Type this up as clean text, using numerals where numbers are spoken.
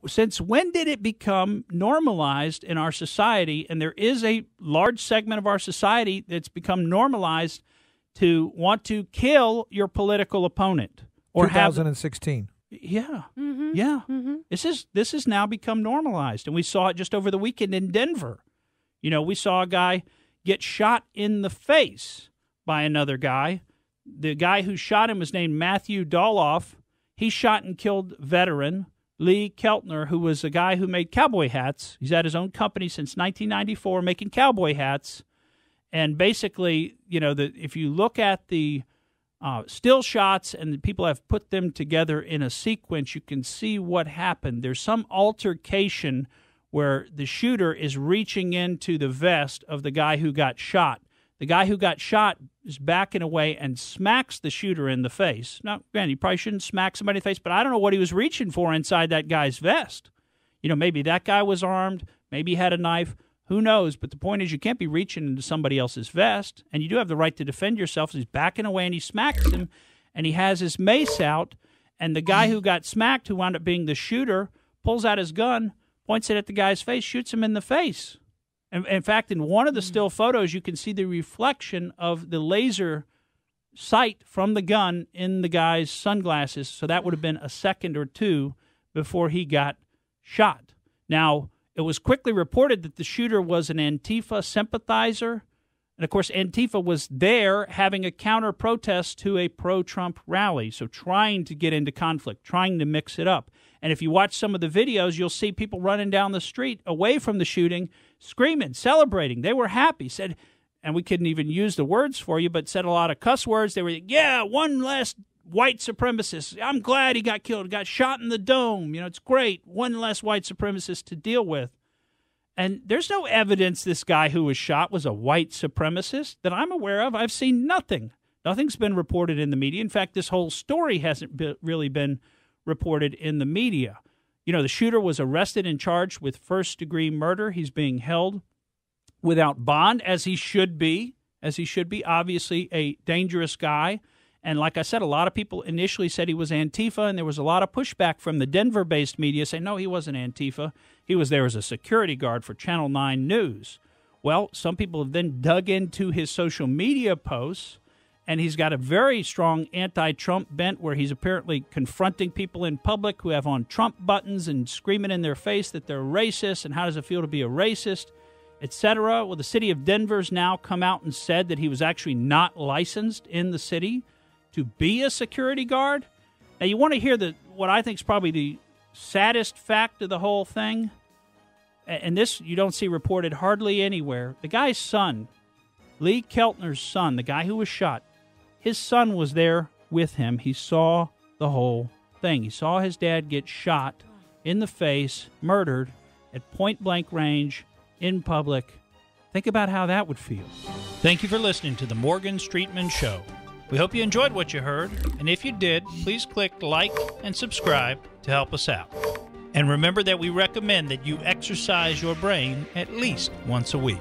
Since when did it become normalized in our society? And there is a large segment of our society that's become normalized to want to kill your political opponent. Or 2016. Yeah. Mm-hmm. Yeah. Mm-hmm. This has now become normalized. And we saw it just over the weekend in Denver. You know, we saw a guy get shot in the face by another guy. The guy who shot him was named Matthew Doloff. He shot and killed veteran Lee Keltner, who was a guy who made cowboy hats. He's had his own company since 1994 making cowboy hats. And basically, you know, if you look at the still shots and people have put them together in a sequence, you can see what happened. There's some altercation where the shooter is reaching into the vest of the guy who got shot. The guy who got shot is backing away and smacks the shooter in the face. Now, again, he probably shouldn't smack somebody in the face, but I don't know what he was reaching for inside that guy's vest. You know, maybe that guy was armed. Maybe he had a knife. Who knows? But the point is you can't be reaching into somebody else's vest, and you do have the right to defend yourself. So he's backing away, and he smacks him, and he has his mace out, and the guy who got smacked, who wound up being the shooter, pulls out his gun, points it at the guy's face, shoots him in the face. And in fact, in one of the still photos, you can see the reflection of the laser sight from the gun in the guy's sunglasses. So that would have been a second or two before he got shot. Now, it was quickly reported that the shooter was an Antifa sympathizer. And, of course, Antifa was there having a counter-protest to a pro-Trump rally, so trying to get into conflict, trying to mix it up. And if you watch some of the videos, you'll see people running down the street away from the shooting, screaming, celebrating. They were happy, said, and we couldn't even use the words for you, but said a lot of cuss words. They were, yeah, one less white supremacist. I'm glad he got killed, got shot in the dome. You know, it's great. One less white supremacist to deal with. And there's no evidence this guy who was shot was a white supremacist that I'm aware of. I've seen nothing. Nothing's been reported in the media. In fact, this whole story hasn't really been reported in the media. You know, the shooter was arrested and charged with first-degree murder. He's being held without bond, as he should be. Obviously a dangerous guy. And like I said, a lot of people initially said he was Antifa, and there was a lot of pushback from the Denver-based media saying, no, he wasn't Antifa. He was there as a security guard for Channel 9 News. Well, some people have then dug into his social media posts, and he's got a very strong anti-Trump bent where he's apparently confronting people in public who have on Trump buttons and screaming in their face that they're racist and how does it feel to be a racist, etc. Well, the city of Denver's now come out and said that he was actually not licensed in the city to be a security guard. Now, you want to hear what I think is probably the saddest fact of the whole thing, and this you don't see reported hardly anywhere. The guy's son, Lee Keltner's son, the guy who was shot, his son was there with him. He saw the whole thing. He saw his dad get shot in the face, murdered at point-blank range in public. Think about how that would feel. Thank you for listening to the Morgan Streetman Show. We hope you enjoyed what you heard, and if you did, please click like and subscribe to help us out. And remember that we recommend that you exercise your brain at least once a week.